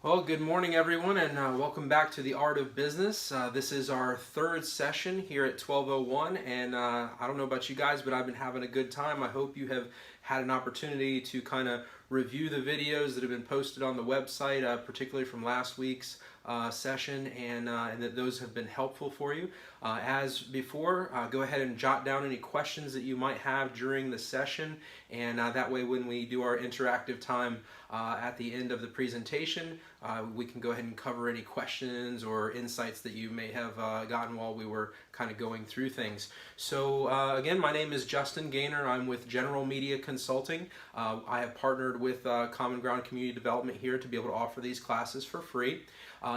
Well, good morning, everyone, and welcome back to the Art of Business. This is our third session here at 12:01, and I don't know about you guys, but I've been having a good time. I hope you have had an opportunity to kind of review the videos that have been posted on the website, particularly from last week's session, and that those have been helpful for you. As before, go ahead and jot down any questions that you might have during the session, and that way when we do our interactive time at the end of the presentation, we can go ahead and cover any questions or insights that you may have gotten while we were kind of going through things. So again, my name is Justin Gaynor. I'm with General Media Consulting. I have partnered with Common Ground Community Development here to be able to offer these classes for free.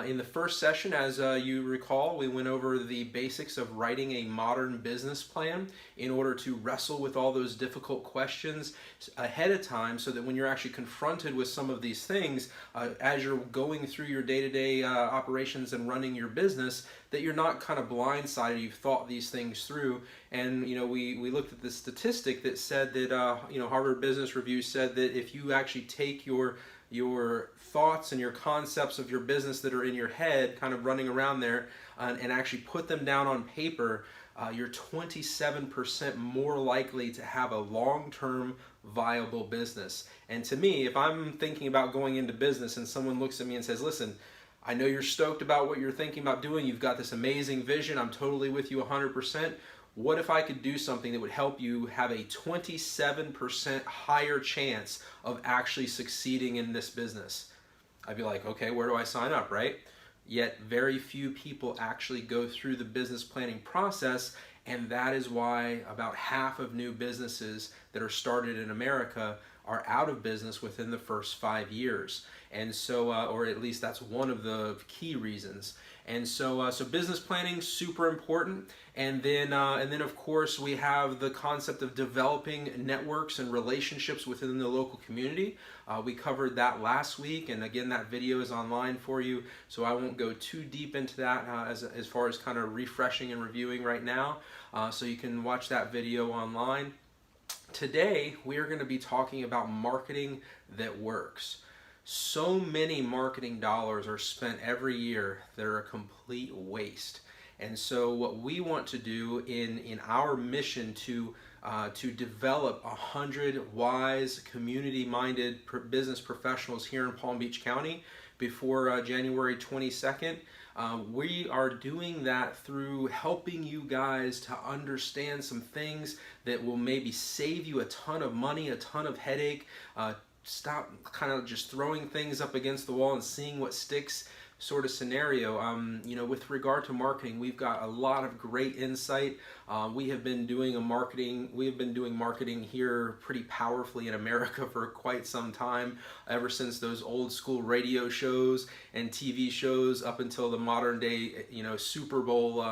In the first session, as you recall, we went over the basics of writing a modern business plan in order to wrestle with all those difficult questions ahead of time, so that when you're actually confronted with some of these things, as you're going through your day-to-day operations and running your business, that you're not kind of blindsided. You've thought these things through. And we looked at the statistic that said that Harvard Business Review said that if you actually take your thoughts and your concepts of your business that are in your head kind of running around there and actually put them down on paper, you're 27% more likely to have a long-term viable business. And to me, if I'm thinking about going into business and someone looks at me and says, listen, I know you're stoked about what you're thinking about doing, you've got this amazing vision, I'm totally with you 100%, what if I could do something that would help you have a 27% higher chance of actually succeeding in this business? I'd be like, okay, where do I sign up, right? Yet very few people actually go through the business planning process, and that is why about half of new businesses that are started in America are out of business within the first 5 years. And so, or at least that's one of the key reasons. And so, business planning, super important. And then of course we have the concept of developing networks and relationships within the local community. We covered that last week, and again, that video is online for you, so I won't go too deep into that as far as kind of refreshing and reviewing right now. So you can watch that video online. Today, we are going to be talking about marketing that works. So many marketing dollars are spent every year that are a complete waste. And so what we want to do in our mission to develop 100 wise, community-minded business professionals here in Palm Beach County before January 22nd, we are doing that through helping you guys to understand some things that will maybe save you a ton of money, a ton of headache, stop kind of just throwing things up against the wall and seeing what sticks sort of scenario. With regard to marketing, we've got a lot of great insight. We have been doing marketing here pretty powerfully in America for quite some time, ever since those old school radio shows and TV shows up until the modern day, Super Bowl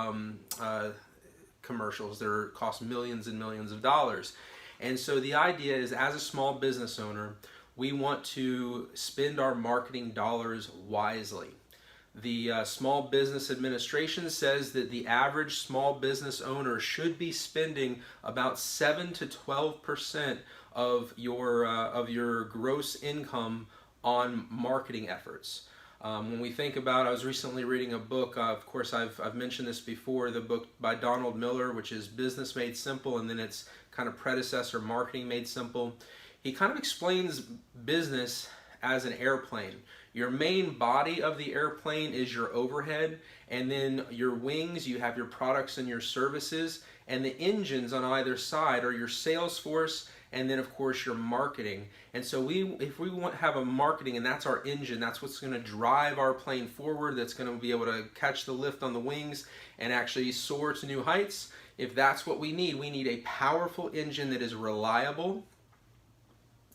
commercials that cost millions and millions of dollars. And so the idea is, as a small business owner, we want to spend our marketing dollars wisely. The Small Business Administration says that the average small business owner should be spending about 7 to 12% of your gross income on marketing efforts. When we think about, I was recently reading a book, of course I've mentioned this before, the book by Donald Miller, which is Business Made Simple, and then its kind of predecessor, Marketing Made Simple. He kind of explains business as an airplane. Your main body of the airplane is your overhead, and then your wings, you have your products and your services, and the engines on either side are your sales force, and then of course your marketing. And so if we want to have a marketing, and that's our engine, that's what's going to drive our plane forward, that's going to be able to catch the lift on the wings and actually soar to new heights. If that's what we need a powerful engine that is reliable.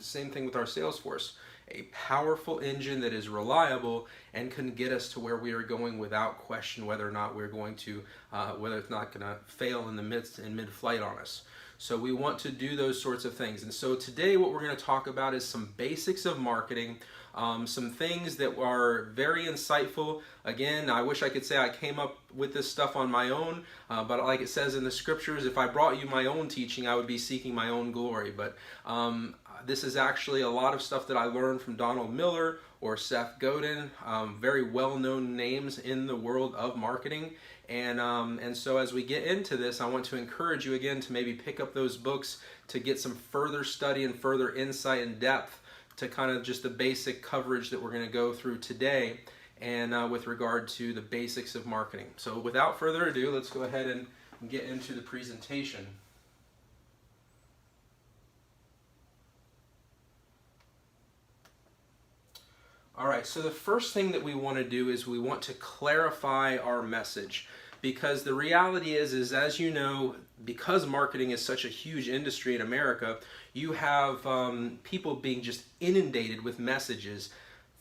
Same thing with our sales force. A powerful engine that is reliable and can get us to where we are going without question, whether or not we're going to, whether it's not going to fail in mid-flight on us. So we want to do those sorts of things. And so today what we're going to talk about is some basics of marketing, some things that are very insightful. Again, I wish I could say I came up with this stuff on my own, but like it says in the scriptures, if I brought you my own teaching, I would be seeking my own glory. But This is actually a lot of stuff that I learned from Donald Miller or Seth Godin, very well-known names in the world of marketing. And so as we get into this, I want to encourage you again to maybe pick up those books to get some further study and further insight and depth to kind of just the basic coverage that we're going to go through today, and with regard to the basics of marketing. So without further ado, let's go ahead and get into the presentation. All right, so the first thing that we want to do is we want to clarify our message, because the reality is as you know, because marketing is such a huge industry in America, you have people being just inundated with messages,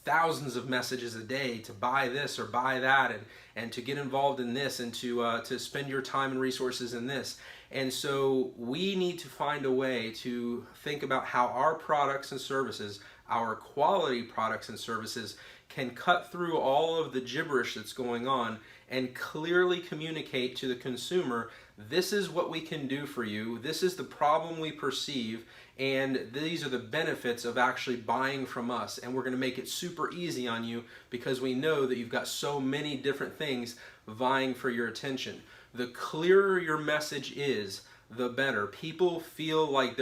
thousands of messages a day to buy this or buy that, and to get involved in this, and to spend your time and resources in this. And so we need to find a way to think about how our products and services, our quality products and services, can cut through all of the gibberish that's going on and clearly communicate to the consumer, this is what we can do for you, this is the problem we perceive, and these are the benefits of actually buying from us. And we're going to make it super easy on you because we know that you've got so many different things vying for your attention. The clearer your message is, the better. People feel like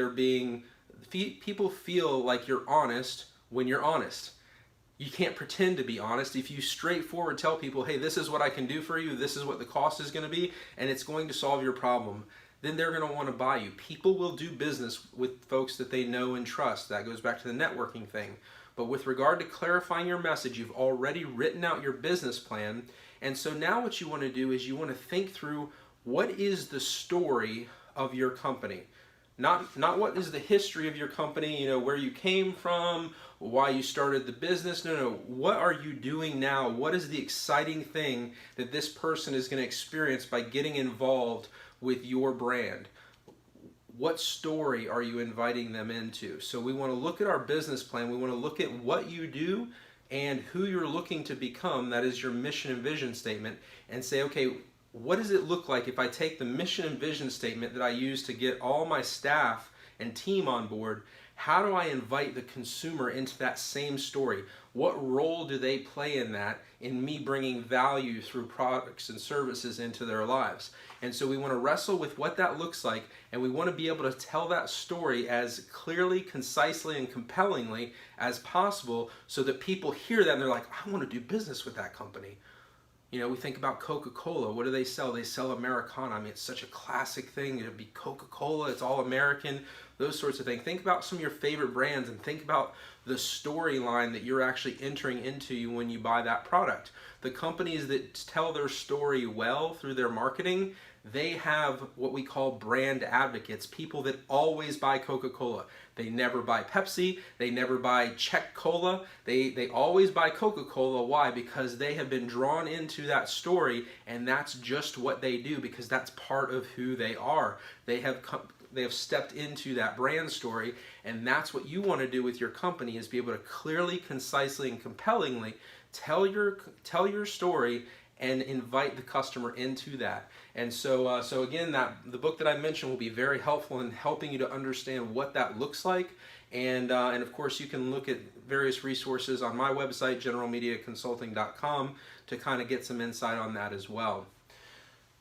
you're honest when you're honest. You can't pretend to be honest. If you straightforward tell people, hey, this is what I can do for you, this is what the cost is going to be, and it's going to solve your problem, then they're going to want to buy you. People will do business with folks that they know and trust. That goes back to the networking thing. But with regard to clarifying your message, you've already written out your business plan. And so now what you want to do is you want to think through, what is the story of your company? Not what is the history of your company, where you came from, why you started the business. No. What are you doing now? What is the exciting thing that this person is going to experience by getting involved with your brand? What story are you inviting them into? So we want to look at our business plan. We want to look at what you do and who you're looking to become. That is your mission and vision statement. And say, okay, what does it look like if I take the mission and vision statement that I use to get all my staff and team on board? How do I invite the consumer into that same story? What role do they play in that, in me bringing value through products and services into their lives? And so we want to wrestle with what that looks like, and we want to be able to tell that story as clearly, concisely, and compellingly as possible, so that people hear that and they're like, I want to do business with that company. We think about Coca-Cola. What do they sell? They sell Americana. I mean, it's such a classic thing. It'd be Coca-Cola. It's all American. Those sorts of things. Think about some of your favorite brands and think about the storyline that you're actually entering into when you buy that product. The companies that tell their story well through their marketing, they have what we call brand advocates, people that always buy Coca-Cola. They never buy Pepsi, they never buy Czech Cola, they always buy Coca-Cola. Why? Because they have been drawn into that story, and that's just what they do, because that's part of who they are. They have stepped into that brand story, and that's what you want to do with your company, is be able to clearly, concisely, and compellingly tell your story and invite the customer into that. And so again, the book that I mentioned will be very helpful in helping you to understand what that looks like. And of course, you can look at various resources on my website, generalmediaconsulting.com, to kind of get some insight on that as well.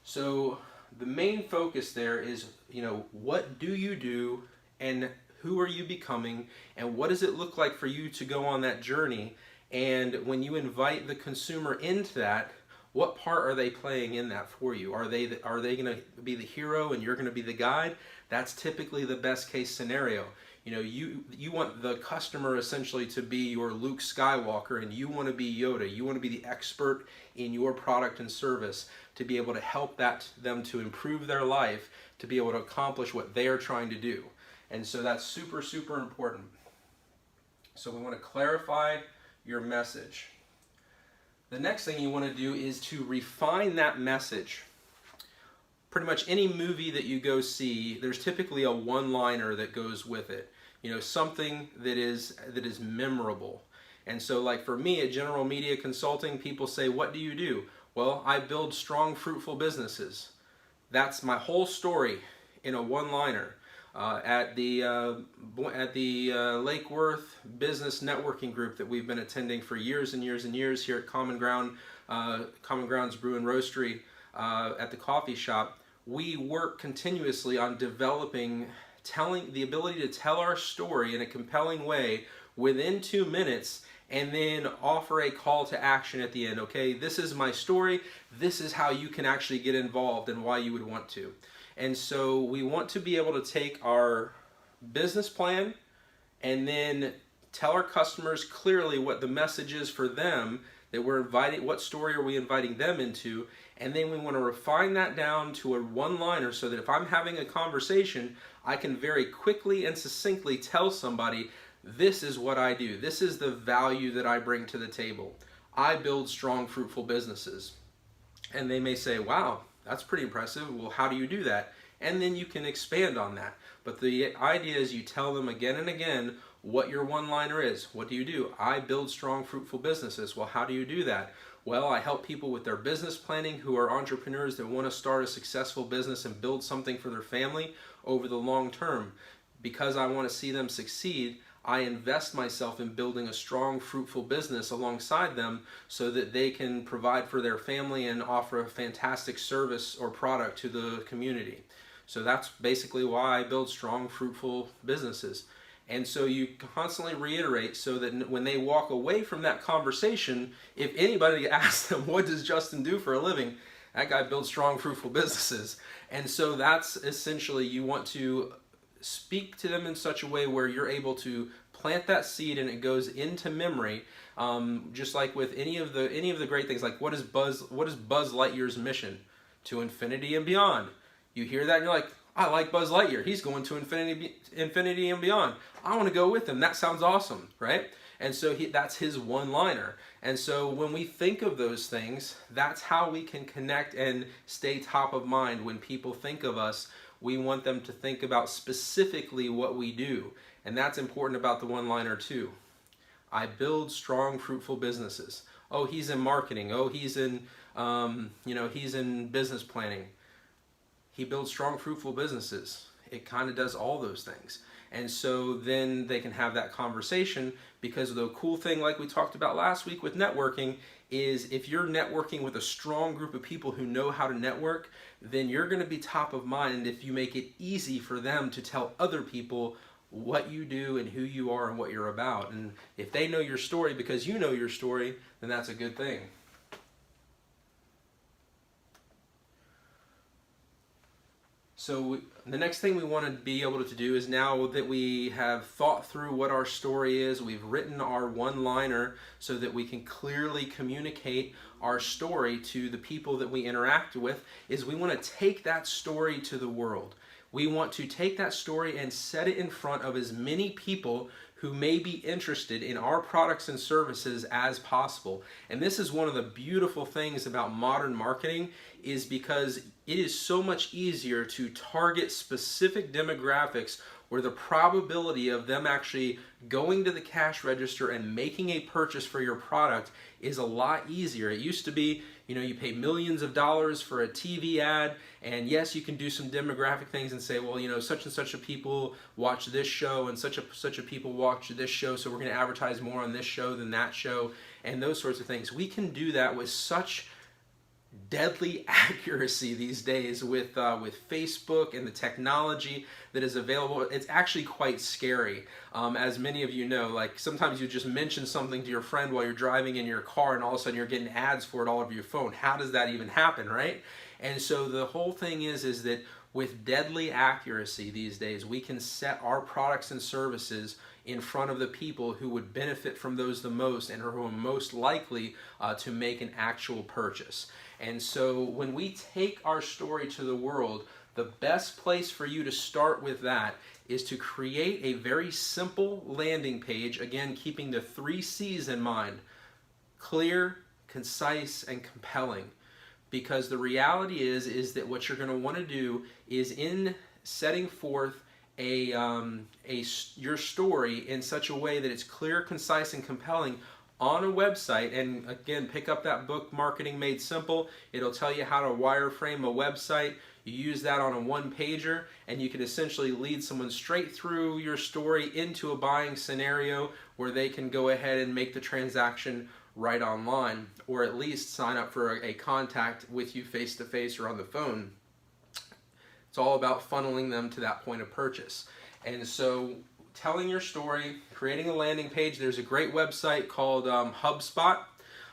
So the main focus there is, what do you do, and who are you becoming, and what does it look like for you to go on that journey? And when you invite the consumer into that, what part are they playing in that for you? Are they going to be the hero and you're going to be the guide? That's typically the best case scenario. You want the customer essentially to be your Luke Skywalker, and you want to be Yoda. You want to be the expert in your product and service to be able to help them to improve their life, to be able to accomplish what they are trying to do. And so that's super, super important. So we want to clarify your message. The next thing you want to do is to refine that message. Pretty much any movie that you go see, there's typically a one-liner that goes with it. Something that is memorable. And so, like for me at General Media Consulting, people say, what do you do? Well, I build strong, fruitful businesses. That's my whole story in a one-liner. at the Lake Worth Business Networking Group that we've been attending for years and years and years here at Common Grounds Brew and Roastery at the coffee shop. We work continuously on developing the ability to tell our story in a compelling way within 2 minutes, and then offer a call to action at the end. Okay, this is my story. This is how you can actually get involved and why you would want to. And so we want to be able to take our business plan and then tell our customers clearly what the message is for them, that we're inviting, what story are we inviting them into, and then we want to refine that down to a one-liner so that if I'm having a conversation, I can very quickly and succinctly tell somebody, this is what I do. This is the value that I bring to the table. I build strong, fruitful businesses. And they may say, wow, that's pretty impressive. Well, how do you do that? And then you can expand on that. But the idea is you tell them again and again what your one-liner is. What do you do? I build strong, fruitful businesses. Well, how do you do that? Well, I help people with their business planning who are entrepreneurs that want to start a successful business and build something for their family over the long term. Because I want to see them succeed, I invest myself in building a strong, fruitful business alongside them so that they can provide for their family and offer a fantastic service or product to the community. So that's basically why I build strong, fruitful businesses. And so you constantly reiterate so that when they walk away from that conversation, if anybody asks them, what does Justin do for a living? That guy builds strong, fruitful businesses. And so that's essentially, you want to speak to them in such a way where you're able to plant that seed and it goes into memory, just like with any of the great things. Like what is Buzz Lightyear's mission? To infinity and beyond. You hear that and you're like, I like Buzz Lightyear. He's going to infinity and beyond. I want to go with him. That sounds awesome, right? And so that's his one-liner. And so when we think of those things, that's how we can connect and stay top of mind when people think of us. We want them to think about specifically what we do. And that's important about the one-liner too. I build strong, fruitful businesses. Oh, he's in marketing. Oh, he's in, he's in business planning. He builds strong, fruitful businesses. It kind of does all those things. And so then they can have that conversation, because the cool thing, like we talked about last week with networking, is if you're networking with a strong group of people who know how to network, then you're going to be top of mind if you make it easy for them to tell other people what you do and who you are and what you're about. And if they know your story because you know your story, then that's a good thing. So the next thing we want to be able to do is, now that we have thought through what our story is, we've written our one-liner so that we can clearly communicate our story to the people that we interact with, is we want to take that story to the world. We want to take that story and set it in front of as many people who may be interested in our products and services as possible. And this is one of the beautiful things about modern marketing, is because it is so much easier to target specific demographics where the probability of them actually going to the cash register and making a purchase for your product is a lot easier. It used to be, you pay millions of dollars for a TV ad, and yes, you can do some demographic things and say, well, such and such a people watch this show and such a people watch this show, so we're going to advertise more on this show than that show, and those sorts of things. We can do that with such deadly accuracy these days with Facebook and the technology that is available. It's actually quite scary. As many of you know, like sometimes you just mention something to your friend while you're driving in your car and all of a sudden you're getting ads for it all over your phone. How does that even happen, right? And so the whole thing is that with deadly accuracy these days, we can set our products and services in front of the people who would benefit from those the most and who are most likely to make an actual purchase. And so when we take our story to the world, the best place for you to start with that is to create a very simple landing page, again, keeping the 3 C's in mind: clear, concise, and compelling. Because the reality is that what you're going to want to do is, in setting forth your story in such a way that it's clear, concise, and compelling on a website. And again, pick up that book, Marketing Made Simple. It'll tell you how to wireframe a website. You use that on a one-pager, and you can essentially lead someone straight through your story into a buying scenario where they can go ahead and make the transaction right online, or at least sign up for a contact with you face-to-face or on the phone. It's all about funneling them to that point of purchase. And so telling your story, creating a landing page, there's a great website called HubSpot.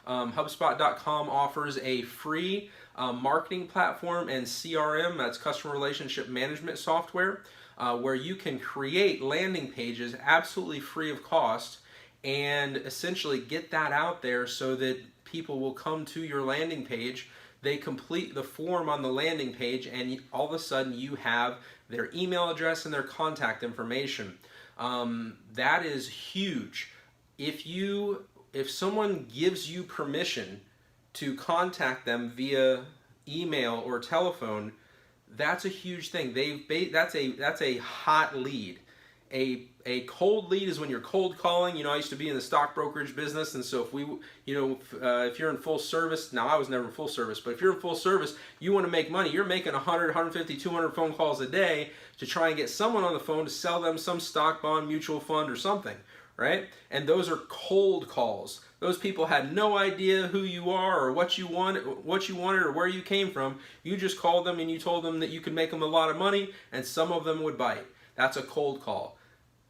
HubSpot.com offers a free marketing platform and CRM, that's customer relationship management software, where you can create landing pages absolutely free of cost and essentially get that out there so that people will come to your landing page. They complete the form on the landing page, and all of a sudden you have their email address and their contact information. That is huge. If someone gives you permission to contact them via email or telephone, that's a huge thing. That's a hot lead. A cold lead is when you're cold calling. I used to be in the stock brokerage business, and so if you're in full service, now I was never in full service, but if you're in full service, you want to make money. You're making 100, 150, 200 phone calls a day to try and get someone on the phone to sell them some stock, bond, mutual fund, or something, right? And those are cold calls. Those people had no idea who you are or what you wanted or where you came from. You just called them and you told them that you could make them a lot of money, and some of them would bite. That's a cold call.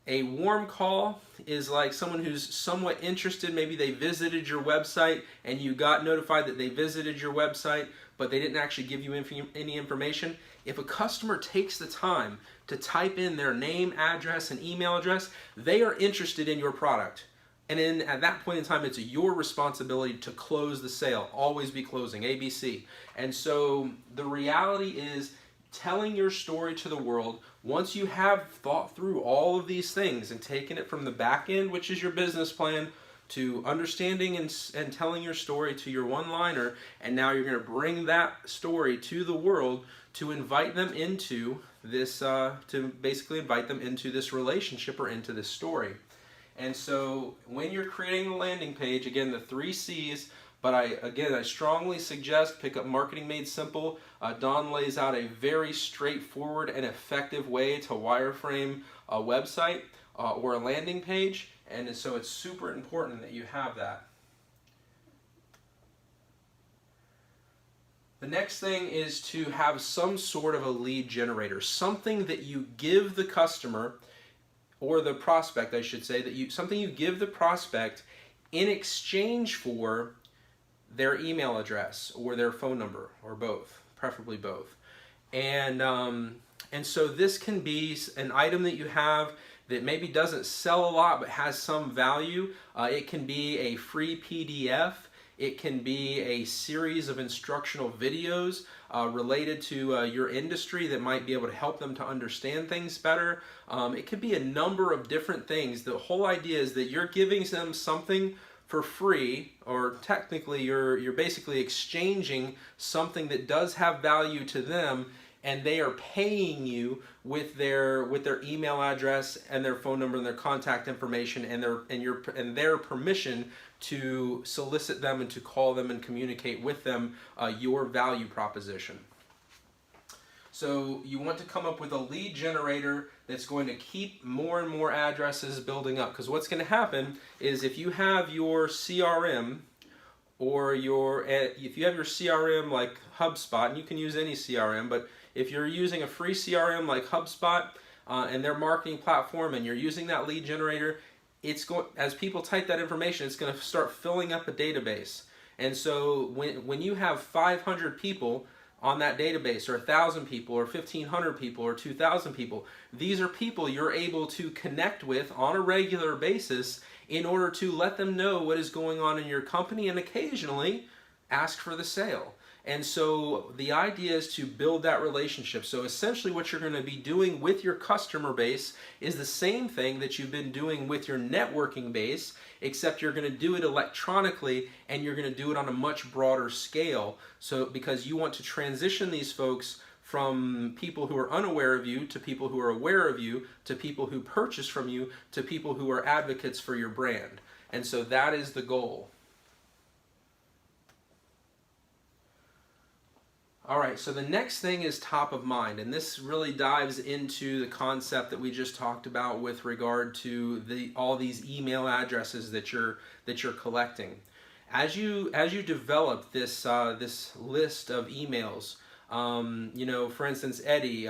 A warm call is like someone who's somewhat interested. Maybe they visited your website and you got notified that they visited your website, but they didn't actually give you any information. If a customer takes the time to type in their name, address, and email address, they are interested in your product. And then at that point in time, it's your responsibility to close the sale. Always be closing, ABC. And so the reality is, telling your story to the world, once you have thought through all of these things and taken it from the back end, which is your business plan, to understanding and telling your story to your one-liner, and now you're going to bring that story to the world to invite them into this, to basically invite them into this relationship or into this story. And so when you're creating a landing page, again, the 3 C's, but I strongly suggest pick up Marketing Made Simple. Don lays out a very straightforward and effective way to wireframe a website or a landing page, and so it's super important that you have that. The next thing is to have some sort of a lead generator, something that you give the customer, or the prospect, I should say, something you give the prospect in exchange for their email address or their phone number, or both, preferably both. And so this can be an item that you have that maybe doesn't sell a lot but has some value. It can be a free PDF. It can be a series of instructional videos related to your industry that might be able to help them to understand things better. It could be a number of different things. The whole idea is that you're giving them something for free, or technically you're basically exchanging something that does have value to them, and they are paying you with their email address and their phone number and their contact information and their permission to solicit them and to call them and communicate with them your value proposition. So you want to come up with a lead generator that's going to keep more and more addresses building up, because what's going to happen is if you have your CRM or if you have your CRM like HubSpot, and you can use any CRM, but if you're using a free CRM like HubSpot and their marketing platform, and you're using that lead generator, as people type that information, it's going to start filling up a database. And so when you have 500 people on that database, or 1,000 people, or 1,500 people, or 2,000 people, these are people you're able to connect with on a regular basis in order to let them know what is going on in your company, and occasionally ask for the sale. And so the idea is to build that relationship. So essentially what you're going to be doing with your customer base is the same thing that you've been doing with your networking base, except you're going to do it electronically, and you're going to do it on a much broader scale. So because you want to transition these folks from people who are unaware of you to people who are aware of you to people who purchase from you to people who are advocates for your brand. And so that is the goal. All right, so the next thing is top of mind, and this really dives into the concept that we just talked about with regard to all these email addresses that you're collecting. As you develop this list of emails, for instance, Eddie,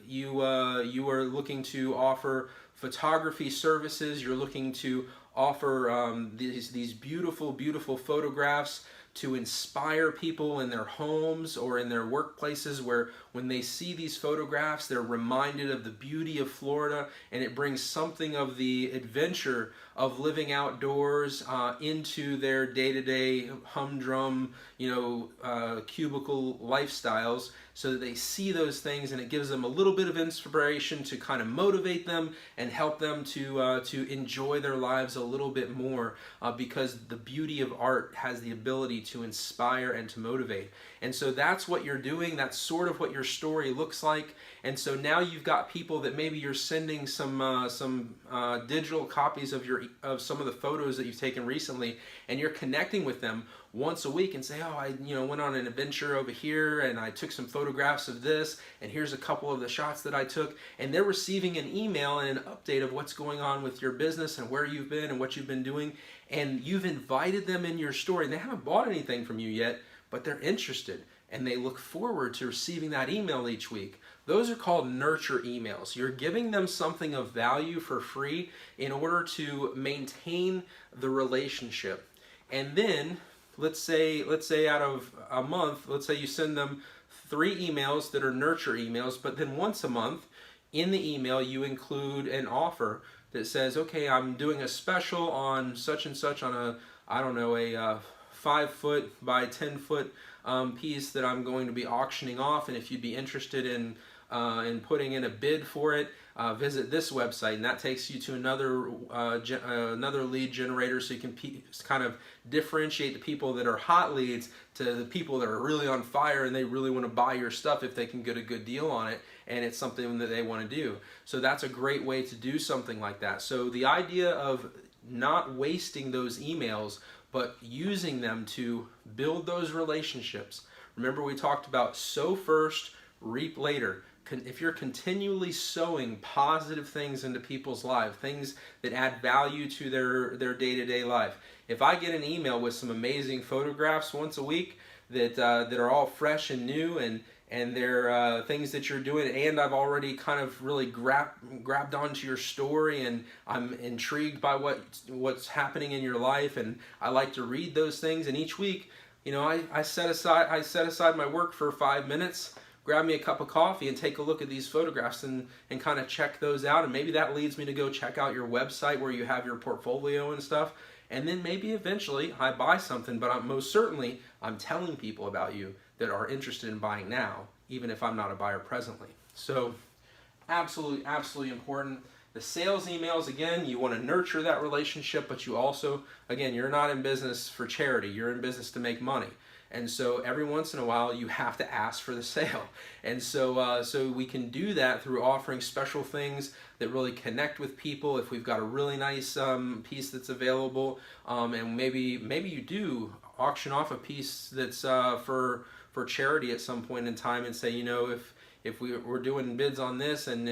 you are looking to offer photography services. You're looking to offer these beautiful photographs to inspire people in their homes or in their workplaces, where when they see these photographs, they're reminded of the beauty of Florida, and it brings something of the adventure of living outdoors into their day-to-day humdrum, cubicle lifestyles, so that they see those things, and it gives them a little bit of inspiration to kind of motivate them and help them to enjoy their lives a little bit more, because the beauty of art has the ability to inspire and to motivate. And so that's what you're doing. That's sort of what your story looks like. And so now you've got people that maybe you're sending some digital copies of some of the photos that you've taken recently, and you're connecting with them once a week and say, oh, I went on an adventure over here and I took some photographs of this, and here's a couple of the shots that I took. And they're receiving an email and an update of what's going on with your business and where you've been and what you've been doing. And you've invited them in your story. They haven't bought anything from you yet, but they're interested and they look forward to receiving that email each week. Those are called nurture emails. You're giving them something of value for free in order to maintain the relationship. And then let's say out of a month, let's say you send them 3 emails that are nurture emails, but then once a month in the email you include an offer that says, okay, I'm doing a special on such and such on a 5-foot by 10-foot piece that I'm going to be auctioning off, and if you'd be interested in putting in a bid for it, visit this website, and that takes you to another lead generator, so you can kind of differentiate the people that are hot leads to the people that are really on fire and they really want to buy your stuff if they can get a good deal on it and it's something that they want to do. So that's a great way to do something like that. So the idea of not wasting those emails, but using them to build those relationships. Remember, we talked about sow first, reap later. If you're continually sowing positive things into people's lives, things that add value to their day-to-day life. If I get an email with some amazing photographs once a week that are all fresh and new, and they're things that you're doing, and I've already kind of really grabbed onto your story, and I'm intrigued by what's happening in your life, and I like to read those things. And each week, I set aside my work for 5 minutes, grab me a cup of coffee, and take a look at these photographs and kind of check those out. And maybe that leads me to go check out your website where you have your portfolio and stuff. And then maybe eventually I buy something, but I'm telling people about you that are interested in buying now, even if I'm not a buyer presently. So absolutely important. The sales emails, again, you want to nurture that relationship, but you also, again, you're not in business for charity. You're in business to make money. And so every once in a while you have to ask for the sale. And so we can do that through offering special things that really connect with people. If we've got a really nice piece that's available, and maybe you do auction off a piece that's for charity at some point in time, and say, if we're doing bids on this, and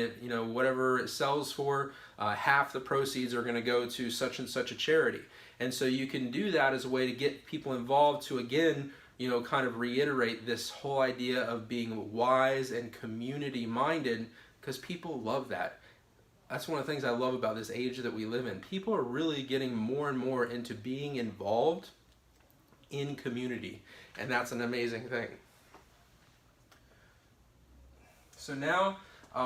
whatever it sells for, half the proceeds are going to go to such and such a charity. And so you can do that as a way to get people involved, to again kind of reiterate this whole idea of being wise and community minded, because people love that. That's one of the things I love about this age that we live in. People are really getting more and more into being involved in community, and that's an amazing thing. So now,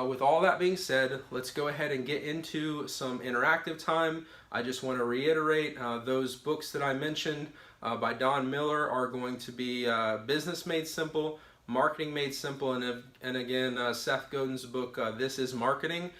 with all that being said, let's go ahead and get into some interactive time. I just want to reiterate those books that I mentioned by Don Miller are going to be Business Made Simple, Marketing Made Simple, and again, Seth Godin's book, This is Marketing.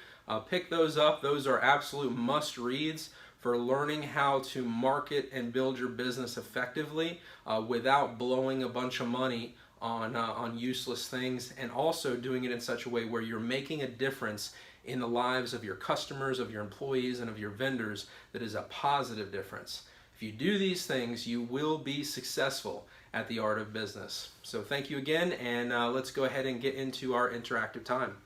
Pick those up. Those are absolute must-reads for learning how to market and build your business effectively without blowing a bunch of money on useless things, and also doing it in such a way where you're making a difference in the lives of your customers, of your employees, and of your vendors that is a positive difference. If you do these things, you will be successful at the art of business. So thank you again, and let's go ahead and get into our interactive time.